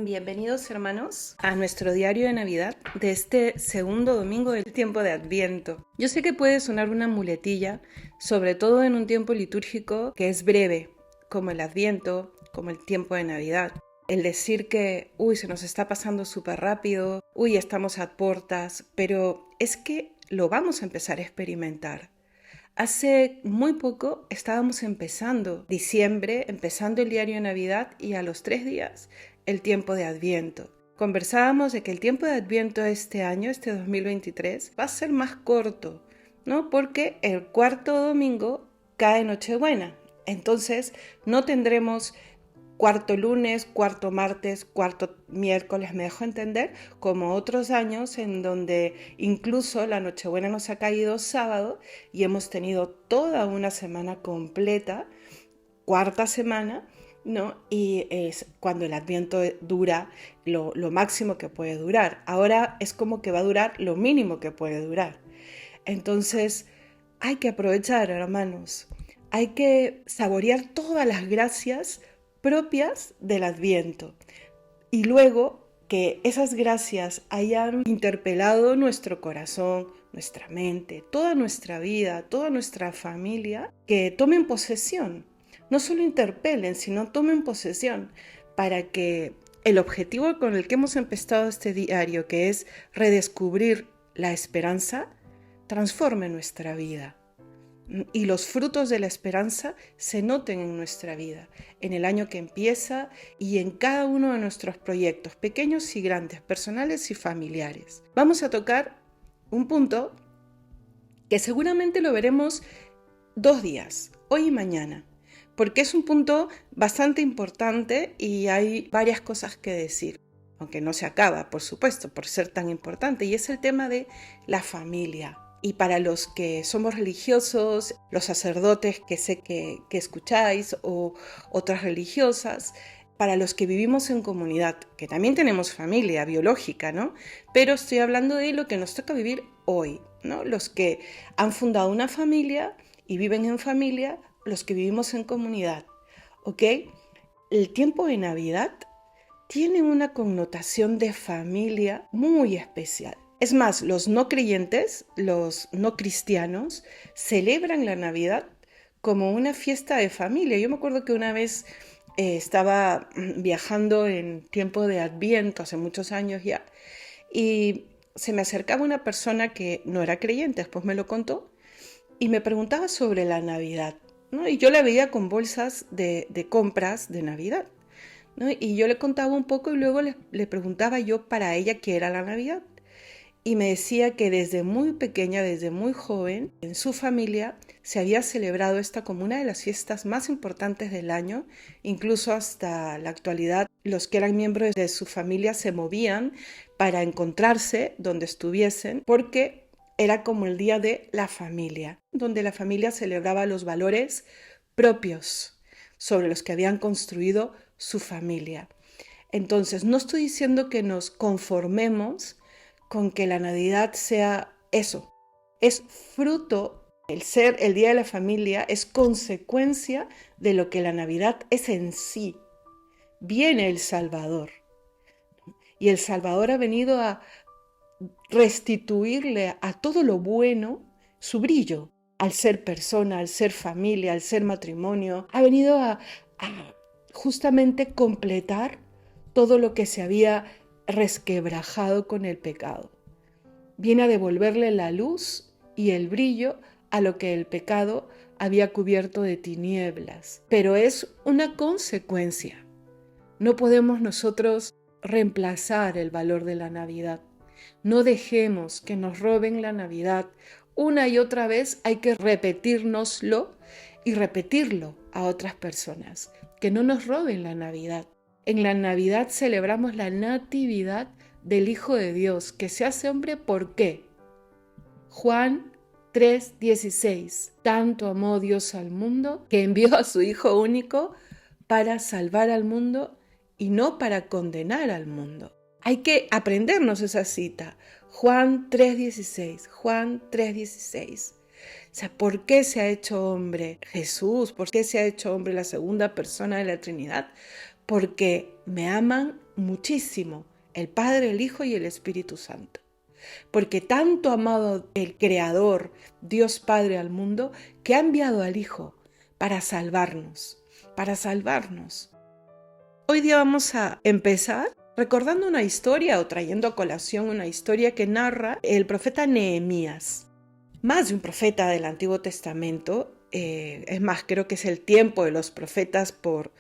Bienvenidos hermanos a nuestro diario de Navidad de este segundo domingo del tiempo de Adviento. Yo sé que puede sonar una muletilla, sobre todo en un tiempo litúrgico que es breve, como el Adviento, como el tiempo de Navidad. El decir que, se nos está pasando súper rápido, estamos a portas, pero es que lo vamos a empezar a experimentar. Hace muy poco estábamos empezando diciembre, empezando el diario de Navidad y a los 3 días el tiempo de Adviento. Conversábamos de que el tiempo de Adviento este año, este 2023, va a ser más corto, ¿no? Porque el cuarto domingo cae Nochebuena. Entonces no tendremos cuarto lunes, cuarto martes, cuarto miércoles, me dejo entender, como otros años en donde incluso la Nochebuena nos ha caído sábado y hemos tenido toda una semana completa, cuarta semana, ¿no? Y es cuando el Adviento dura lo máximo que puede durar. Ahora es como que va a durar lo mínimo que puede durar. Entonces hay que aprovechar, hermanos, hay que saborear todas las gracias propias del Adviento y luego que esas gracias hayan interpelado nuestro corazón, nuestra mente, toda nuestra vida, toda nuestra familia, que tomen posesión, no solo interpelen, sino tomen posesión para que el objetivo con el que hemos empezado este diario, que es redescubrir la esperanza, transforme nuestra vida. Y los frutos de la esperanza se noten en nuestra vida, en el año que empieza y en cada uno de nuestros proyectos, pequeños y grandes, personales y familiares. Vamos a tocar un punto que seguramente lo veremos 2 días, hoy y mañana, porque es un punto bastante importante y hay varias cosas que decir, aunque no se acaba, por supuesto, por ser tan importante, y es el tema de la familia. Y para los que somos religiosos, los sacerdotes que sé que escucháis o otras religiosas, para los que vivimos en comunidad, que también tenemos familia biológica, ¿no? Pero estoy hablando de lo que nos toca vivir hoy, ¿no? Los que han fundado una familia y viven en familia, los que vivimos en comunidad, ¿ok? El tiempo de Navidad tiene una connotación de familia muy especial. Es más, los no creyentes, los no cristianos, celebran la Navidad como una fiesta de familia. Yo me acuerdo que una vez estaba viajando en tiempo de Adviento, hace muchos años ya, y se me acercaba una persona que no era creyente, después me lo contó, y me preguntaba sobre la Navidad, ¿no? Y yo la veía con bolsas de compras de Navidad, ¿no? Y yo le contaba un poco y luego le preguntaba yo para ella qué era la Navidad. Y me decía que desde muy pequeña, desde muy joven, en su familia se había celebrado esta como una de las fiestas más importantes del año. Incluso hasta la actualidad, los que eran miembros de su familia se movían para encontrarse donde estuviesen, porque era como el día de la familia, donde la familia celebraba los valores propios sobre los que habían construido su familia. Entonces, no estoy diciendo que nos conformemos con que la Navidad sea eso. Es fruto, el ser el Día de la Familia es consecuencia de lo que la Navidad es en sí. Viene el Salvador. Y el Salvador ha venido a restituirle a todo lo bueno su brillo. Al ser persona, al ser familia, al ser matrimonio. Ha venido a justamente completar todo lo que se había resquebrajado con el pecado. Viene a devolverle la luz y el brillo a lo que el pecado había cubierto de tinieblas. Pero es una consecuencia. No podemos nosotros reemplazar el valor de la Navidad. No dejemos que nos roben la Navidad. Una y otra vez hay que repetírnoslo y repetirlo a otras personas. Que no nos roben la Navidad. En la Navidad celebramos la natividad del Hijo de Dios, que se hace hombre. ¿Por qué? Juan 3:16. Tanto amó Dios al mundo que envió a su Hijo único para salvar al mundo y no para condenar al mundo. Hay que aprendernos esa cita. Juan 3:16. Juan 3:16. O sea, ¿por qué se ha hecho hombre Jesús? ¿Por qué se ha hecho hombre la segunda persona de la Trinidad? Porque me aman muchísimo el Padre, el Hijo y el Espíritu Santo. Porque tanto ha amado el Creador, Dios Padre al mundo, que ha enviado al Hijo para salvarnos, para salvarnos. Hoy día vamos a empezar recordando una historia o trayendo a colación una historia que narra el profeta Nehemías. Más de un profeta del Antiguo Testamento, es más, creo que es el tiempo de los profetas por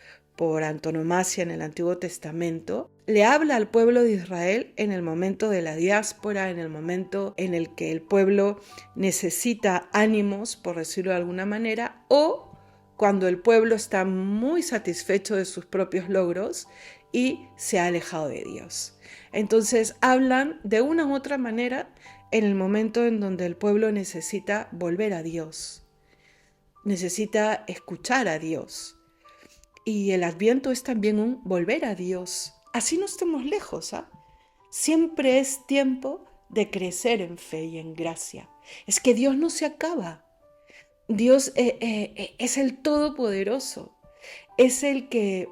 antonomasia en el Antiguo Testamento, le habla al pueblo de Israel en el momento de la diáspora, en el momento en el que el pueblo necesita ánimos, por decirlo de alguna manera, o cuando el pueblo está muy satisfecho de sus propios logros y se ha alejado de Dios. Entonces hablan de una u otra manera en el momento en donde el pueblo necesita volver a Dios, necesita escuchar a Dios. Y el Adviento es también un volver a Dios. Así no estemos lejos, ¿ah? Siempre es tiempo de crecer en fe y en gracia. Es que Dios no se acaba. Dios es el Todopoderoso. Es el que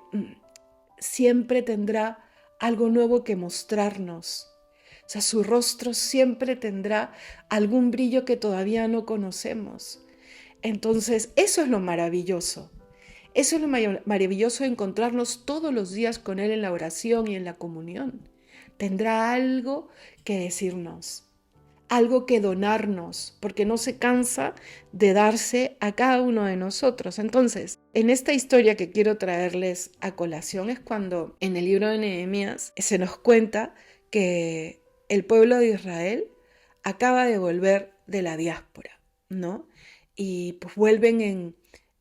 siempre tendrá algo nuevo que mostrarnos. O sea, su rostro siempre tendrá algún brillo que todavía no conocemos. Entonces, eso es lo maravilloso. Eso es lo maravilloso de encontrarnos todos los días con Él en la oración y en la comunión. Tendrá algo que decirnos, algo que donarnos, porque no se cansa de darse a cada uno de nosotros. Entonces, en esta historia que quiero traerles a colación es cuando en el libro de Nehemías se nos cuenta que el pueblo de Israel acaba de volver de la diáspora, ¿no? Y pues vuelven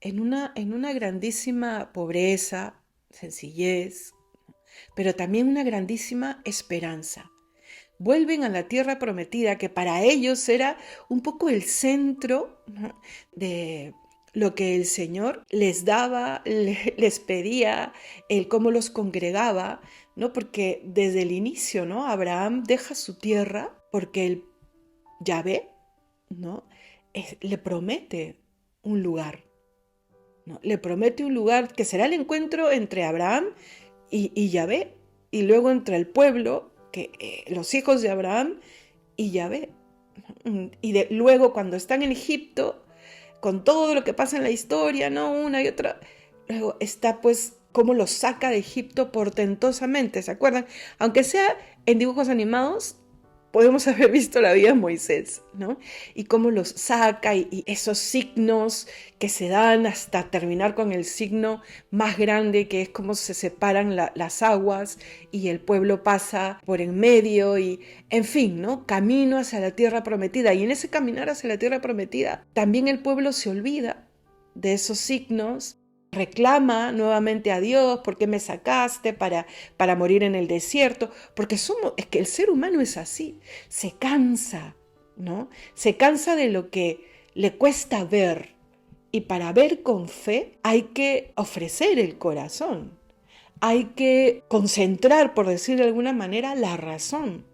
en una grandísima pobreza, sencillez, pero también una grandísima esperanza. Vuelven a la tierra prometida, que para ellos era un poco el centro, ¿no?, de lo que el Señor les daba, les pedía, el cómo los congregaba, ¿no? Porque desde el inicio, ¿no?, Abraham deja su tierra porque el Yahvé, ¿no?, le promete un lugar. ¿No? Le promete un lugar que será el encuentro entre Abraham y Yahvé, y luego entre el pueblo, los hijos de Abraham y Yahvé. Y luego cuando están en Egipto, con todo lo que pasa en la historia, ¿no?, una y otra, luego está pues cómo los saca de Egipto portentosamente, ¿se acuerdan? Aunque sea en dibujos animados, podemos haber visto la vida de Moisés, ¿no? Y cómo los saca y esos signos que se dan hasta terminar con el signo más grande, que es cómo se separan las aguas y el pueblo pasa por en medio y, en fin, ¿no? Camino hacia la tierra prometida. Y en ese caminar hacia la tierra prometida, también el pueblo se olvida de esos signos, reclama nuevamente a Dios: ¿por qué me sacaste para morir en el desierto? Porque es que el ser humano es así, se cansa, ¿no? Se cansa de lo que le cuesta ver, y para ver con fe hay que ofrecer el corazón, hay que concentrar, por decir de alguna manera, la razón,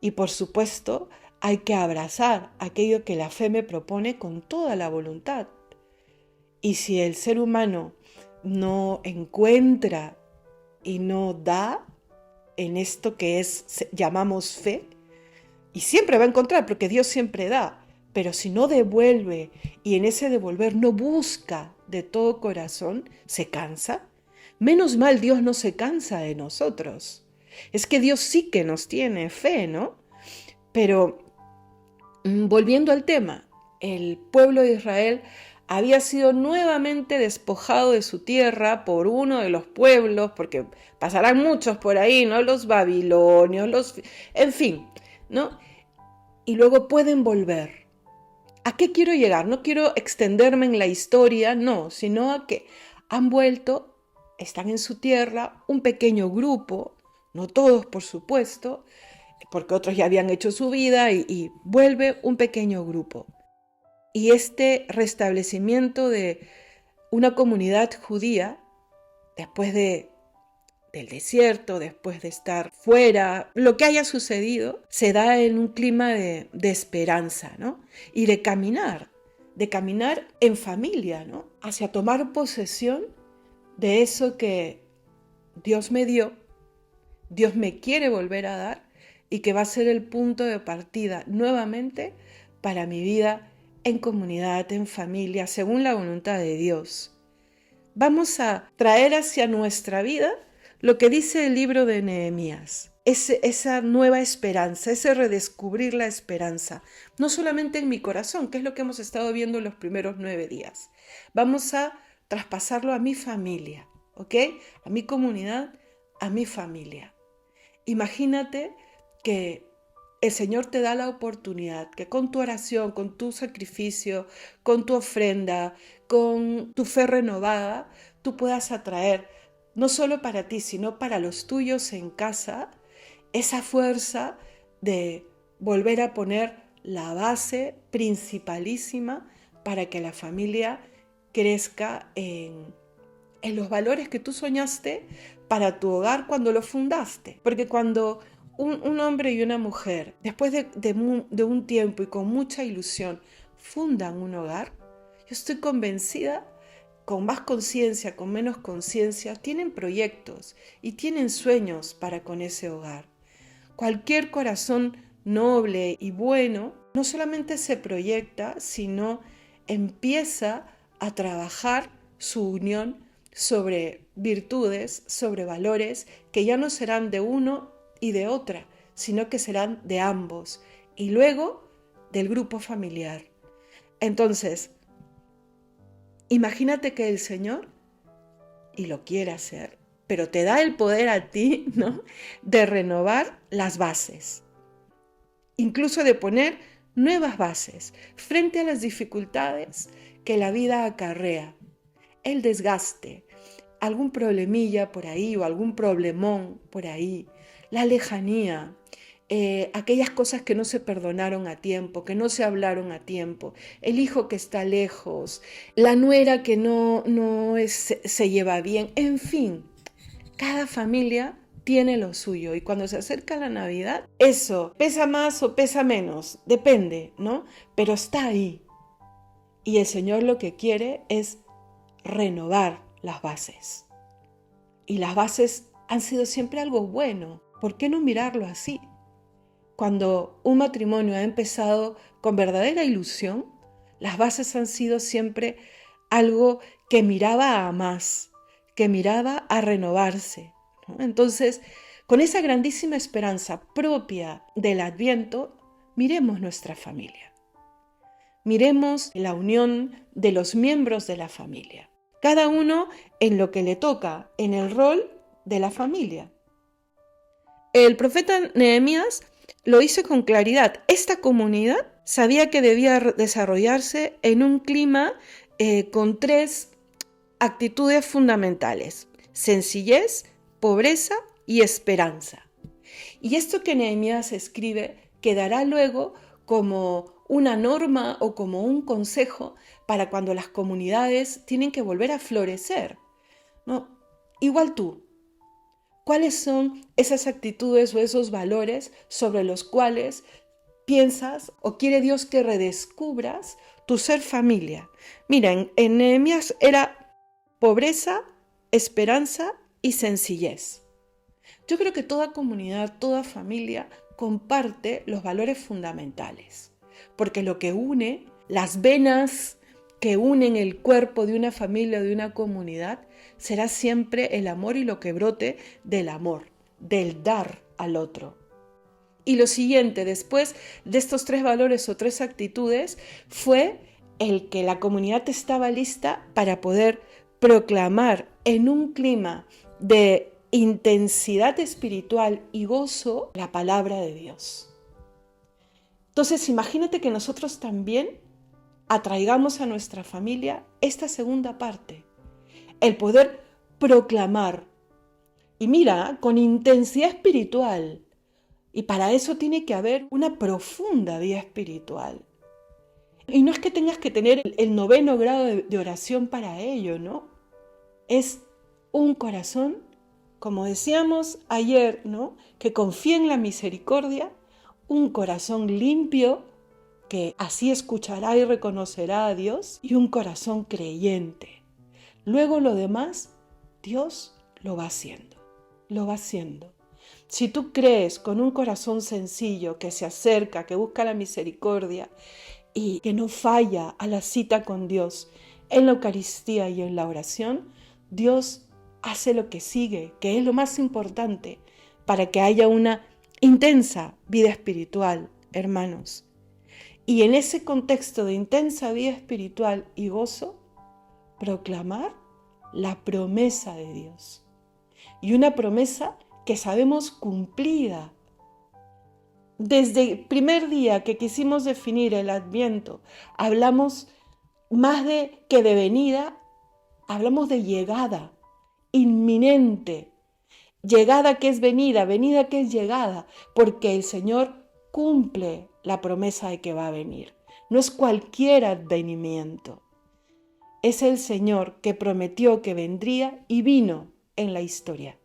y por supuesto hay que abrazar aquello que la fe me propone con toda la voluntad. Y si el ser humano no encuentra y no da en esto que llamamos fe, y siempre va a encontrar, porque Dios siempre da, pero si no devuelve y en ese devolver no busca de todo corazón, se cansa. Menos mal, Dios no se cansa de nosotros. Es que Dios sí que nos tiene fe, ¿no? Pero volviendo al tema, el pueblo de Israel había sido nuevamente despojado de su tierra por uno de los pueblos, porque pasarán muchos por ahí, ¿no? Los babilonios, en fin, ¿no? Y luego pueden volver. ¿A qué quiero llegar? No quiero extenderme en la historia, no, sino a que han vuelto, están en su tierra, un pequeño grupo, no todos por supuesto, porque otros ya habían hecho su vida, y vuelve un pequeño grupo. Y este restablecimiento de una comunidad judía, después del desierto, después de estar fuera, lo que haya sucedido, se da en un clima de esperanza, ¿no? Y de caminar en familia, ¿no? Hacia tomar posesión de eso que Dios me dio Dios me quiere volver a dar y que va a ser el punto de partida nuevamente para mi vida en comunidad, en familia, según la voluntad de Dios. Vamos a traer hacia nuestra vida lo que dice el libro de Nehemías, esa nueva esperanza, ese redescubrir la esperanza, no solamente en mi corazón, que es lo que hemos estado viendo en los primeros 9 días. Vamos a traspasarlo a mi familia, ¿ok? A mi comunidad, a mi familia. Imagínate que el Señor te da la oportunidad que con tu oración, con tu sacrificio, con tu ofrenda, con tu fe renovada, tú puedas atraer, no solo para ti, sino para los tuyos en casa, esa fuerza de volver a poner la base principalísima para que la familia crezca en los valores que tú soñaste para tu hogar cuando lo fundaste. Porque cuando un hombre y una mujer, después de un tiempo y con mucha ilusión, fundan un hogar, yo estoy convencida, con más conciencia, con menos conciencia, tienen proyectos y tienen sueños para con ese hogar. Cualquier corazón noble y bueno no solamente se proyecta, sino empieza a trabajar su unión sobre virtudes, sobre valores que ya no serán de uno y de otra, sino que serán de ambos y luego del grupo familiar. Entonces, imagínate que el Señor, y lo quiere hacer, pero te da el poder a ti, ¿no?, de renovar las bases, incluso de poner nuevas bases frente a las dificultades que la vida acarrea, el desgaste, algún problemilla por ahí o algún problemón por ahí, la lejanía, aquellas cosas que no se perdonaron a tiempo, que no se hablaron a tiempo, el hijo que está lejos, la nuera que no se lleva bien, en fin, cada familia tiene lo suyo y cuando se acerca la Navidad, eso pesa más o pesa menos, depende, ¿no? Pero está ahí. Y el Señor lo que quiere es renovar las bases. Y las bases han sido siempre algo bueno. ¿Por qué no mirarlo así? Cuando un matrimonio ha empezado con verdadera ilusión, las bases han sido siempre algo que miraba a más, que miraba a renovarse, ¿no? Entonces, con esa grandísima esperanza propia del Adviento, miremos nuestra familia. Miremos la unión de los miembros de la familia, cada uno en lo que le toca, en el rol de la familia. El profeta Nehemías lo hizo con claridad. Esta comunidad sabía que debía desarrollarse en un clima con 3 actitudes fundamentales: sencillez, pobreza y esperanza. Y esto que Nehemías escribe quedará luego como una norma o como un consejo para cuando las comunidades tienen que volver a florecer, ¿no? Igual tú, ¿cuáles son esas actitudes o esos valores sobre los cuales piensas o quiere Dios que redescubras tu ser familia? Mira, en Nehemías era pobreza, esperanza y sencillez. Yo creo que toda comunidad, toda familia comparte los valores fundamentales, porque lo que une, las venas que unen el cuerpo de una familia o de una comunidad, será siempre el amor y lo que brote del amor, del dar al otro. Y lo siguiente, después de estos 3 valores o 3 actitudes, fue el que la comunidad estaba lista para poder proclamar en un clima de intensidad espiritual y gozo la palabra de Dios. Entonces, imagínate que nosotros también atraigamos a nuestra familia esta segunda parte, el poder proclamar. Y mira, con intensidad espiritual. Y para eso tiene que haber una profunda vida espiritual. Y no es que tengas que tener el 9º grado de oración para ello, ¿no? Es un corazón, como decíamos ayer, ¿no?, que confía en la misericordia, un corazón limpio, que así escuchará y reconocerá a Dios, y un corazón creyente. Luego lo demás, Dios lo va haciendo, lo va haciendo. Si tú crees con un corazón sencillo que se acerca, que busca la misericordia y que no falla a la cita con Dios en la Eucaristía y en la oración, Dios hace lo que sigue, que es lo más importante para que haya una intensa vida espiritual, hermanos. Y en ese contexto de intensa vida espiritual y gozo, proclamar la promesa de Dios. Y una promesa que sabemos cumplida. Desde el primer día que quisimos definir el Adviento, hablamos más que de venida, hablamos de llegada, inminente. Llegada que es venida, venida que es llegada, porque el Señor cumple la promesa de que va a venir. No es cualquier advenimiento. Es el Señor que prometió que vendría y vino en la historia.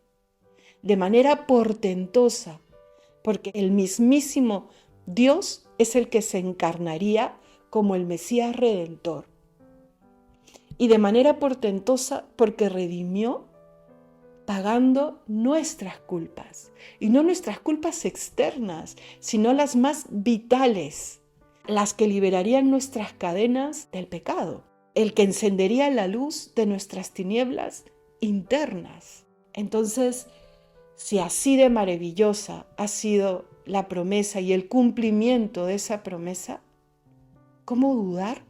De manera portentosa, porque el mismísimo Dios es el que se encarnaría como el Mesías Redentor. Y de manera portentosa porque redimió pagando nuestras culpas. Y no nuestras culpas externas, sino las más vitales, las que liberarían nuestras cadenas del pecado, el que encendería la luz de nuestras tinieblas internas. Entonces, si así de maravillosa ha sido la promesa y el cumplimiento de esa promesa, ¿cómo dudar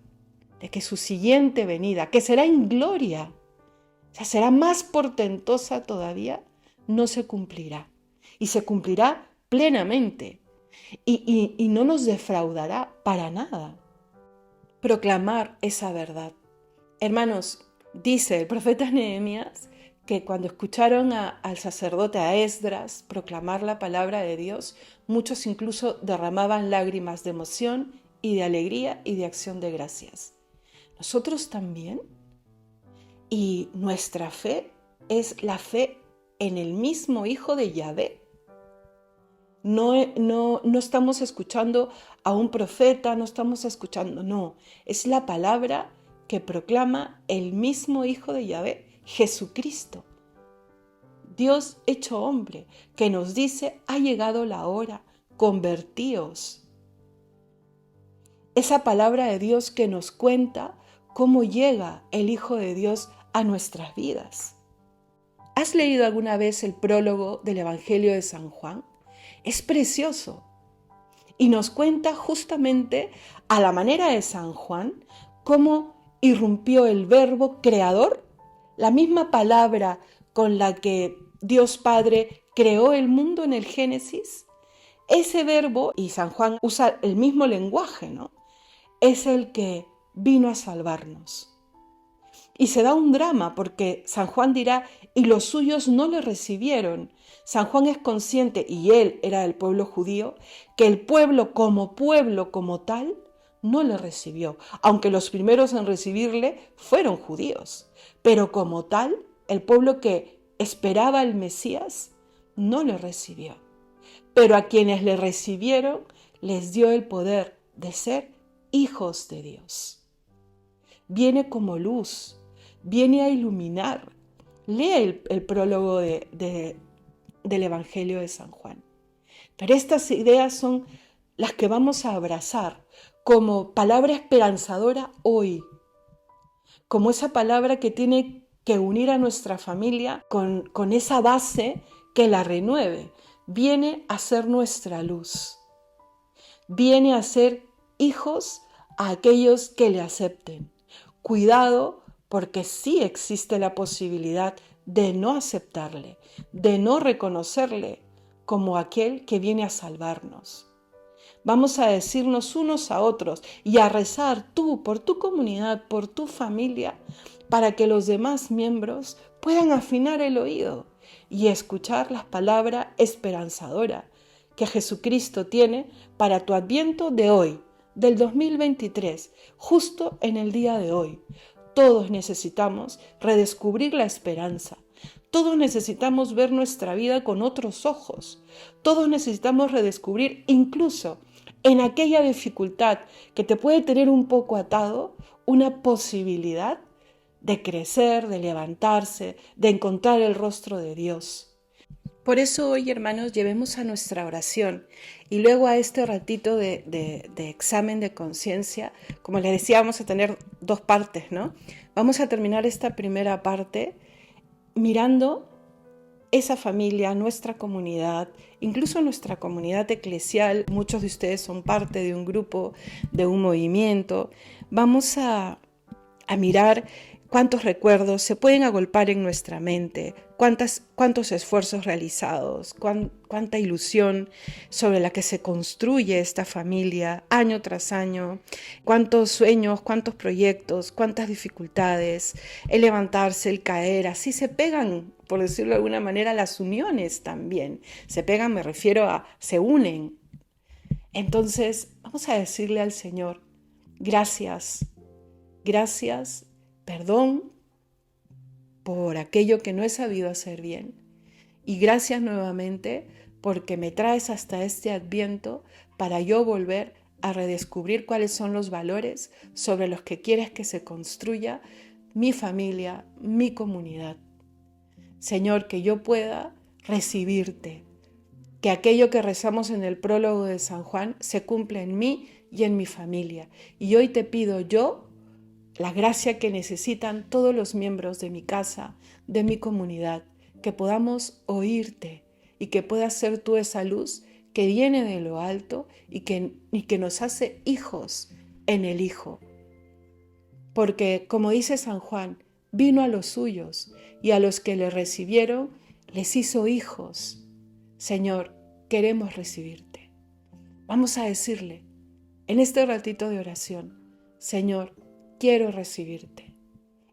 de que su siguiente venida, que será en gloria, o sea, será más portentosa todavía, no se cumplirá? Y se cumplirá plenamente y no nos defraudará para nada. Proclamar esa verdad. Hermanos, dice el profeta Nehemías que cuando escucharon al sacerdote, a Esdras, proclamar la palabra de Dios, muchos incluso derramaban lágrimas de emoción y de alegría y de acción de gracias. Nosotros también. Y nuestra fe es la fe en el mismo Hijo de Yahvé. No estamos escuchando a un profeta, no estamos escuchando, no. Es la palabra que proclama el mismo Hijo de Yahvé, Jesucristo. Dios hecho hombre, que nos dice, ha llegado la hora, convertíos. Esa palabra de Dios que nos cuenta cómo llega el Hijo de Dios a nuestras vidas. ¿Has leído alguna vez el prólogo del Evangelio de San Juan? Es precioso y nos cuenta justamente a la manera de San Juan cómo irrumpió el verbo creador, la misma palabra con la que Dios Padre creó el mundo en el Génesis. Ese verbo, y San Juan usa el mismo lenguaje, ¿no? Es el que vino a salvarnos. Y se da un drama porque San Juan dirá, y los suyos no le recibieron. San Juan es consciente, y él era del pueblo judío, que el pueblo como tal, no le recibió. Aunque los primeros en recibirle fueron judíos. Pero como tal, el pueblo que esperaba al Mesías, no le recibió. Pero a quienes le recibieron, les dio el poder de ser hijos de Dios. Viene como luz, viene a iluminar. Lee el prólogo del Evangelio de San Juan. Pero estas ideas son las que vamos a abrazar como palabra esperanzadora hoy, como esa palabra que tiene que unir a nuestra familia con esa base que la renueve. Viene a ser nuestra luz, viene a ser hijos a aquellos que le acepten. Cuidado, porque sí existe la posibilidad de no aceptarle, de no reconocerle como aquel que viene a salvarnos. Vamos a decirnos unos a otros y a rezar tú por tu comunidad, por tu familia, para que los demás miembros puedan afinar el oído y escuchar la palabra esperanzadora que Jesucristo tiene para tu Adviento de hoy, del 2023, justo en el día de hoy. Todos necesitamos redescubrir la esperanza. Todos necesitamos ver nuestra vida con otros ojos. Todos necesitamos redescubrir, incluso en aquella dificultad que te puede tener un poco atado, una posibilidad de crecer, de levantarse, de encontrar el rostro de Dios. Por eso hoy, hermanos, llevemos a nuestra oración y luego a este ratito de examen de conciencia. Como les decía, vamos a tener 2 partes, ¿no? Vamos a terminar esta primera parte mirando esa familia, nuestra comunidad, incluso nuestra comunidad eclesial. Muchos de ustedes son parte de un grupo, de un movimiento. Vamos a mirar cuántos recuerdos se pueden agolpar en nuestra mente, cuántos esfuerzos realizados, cuánta ilusión sobre la que se construye esta familia año tras año, cuántos sueños, cuántos proyectos, cuántas dificultades, el levantarse, el caer, así se pegan, por decirlo de alguna manera, las uniones también. Se pegan, me refiero a se unen. Entonces, vamos a decirle al Señor, gracias, perdón por aquello que no he sabido hacer bien. Y gracias nuevamente porque me traes hasta este Adviento para yo volver a redescubrir cuáles son los valores sobre los que quieres que se construya mi familia, mi comunidad. Señor, que yo pueda recibirte, que aquello que rezamos en el prólogo de San Juan se cumpla en mí y en mi familia. Y hoy te pido yo la gracia que necesitan todos los miembros de mi casa, de mi comunidad, que podamos oírte y que puedas ser tú esa luz que viene de lo alto y que nos hace hijos en el Hijo. Porque, como dice San Juan, vino a los suyos y a los que le recibieron les hizo hijos. Señor, queremos recibirte. Vamos a decirle en este ratito de oración, Señor, quiero recibirte.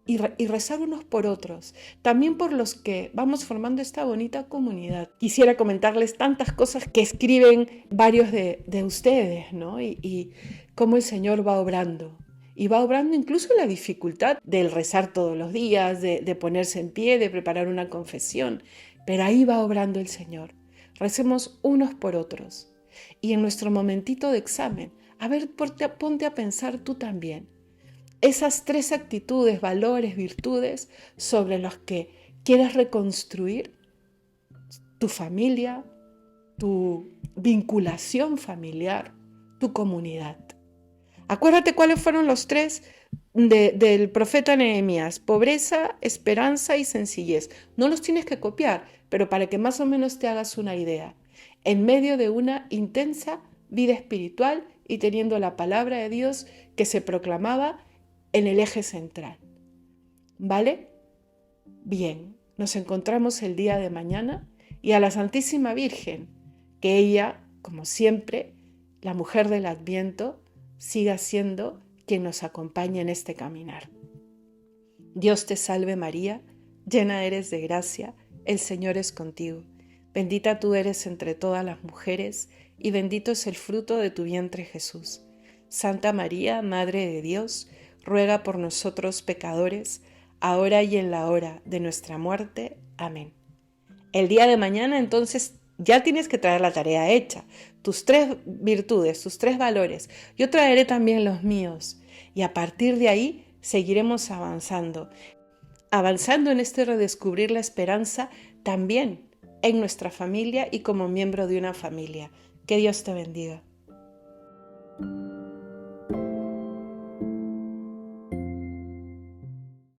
Y rezar unos por otros, también por los que vamos formando esta bonita comunidad. Quisiera comentarles tantas cosas que escriben varios de ustedes, ¿no? Y cómo el Señor va obrando. Y va obrando incluso la dificultad del rezar todos los días, de ponerse en pie, de preparar una confesión. Pero ahí va obrando el Señor. Recemos unos por otros. Y en nuestro momentito de examen, a ver, ponte a pensar tú también. Esas 3 actitudes, valores, virtudes sobre los que quieres reconstruir tu familia, tu vinculación familiar, tu comunidad. Acuérdate cuáles fueron los 3 del profeta Nehemías: pobreza, esperanza y sencillez. No los tienes que copiar, pero para que más o menos te hagas una idea. En medio de una intensa vida espiritual y teniendo la palabra de Dios que se proclamaba en el eje central. ¿Vale? Bien, nos encontramos el día de mañana y a la Santísima Virgen, que ella, como siempre, la mujer del Adviento, siga siendo quien nos acompañe en este caminar. Dios te salve María, llena eres de gracia, el Señor es contigo. Bendita tú eres entre todas las mujeres y bendito es el fruto de tu vientre Jesús. Santa María, Madre de Dios, ruega por nosotros pecadores, ahora y en la hora de nuestra muerte. Amén. El día de mañana, entonces, ya tienes que traer la tarea hecha, tus 3 virtudes, tus 3 valores. Yo traeré también los míos y a partir de ahí seguiremos avanzando en este redescubrir la esperanza también en nuestra familia y como miembro de una familia. Que Dios te bendiga.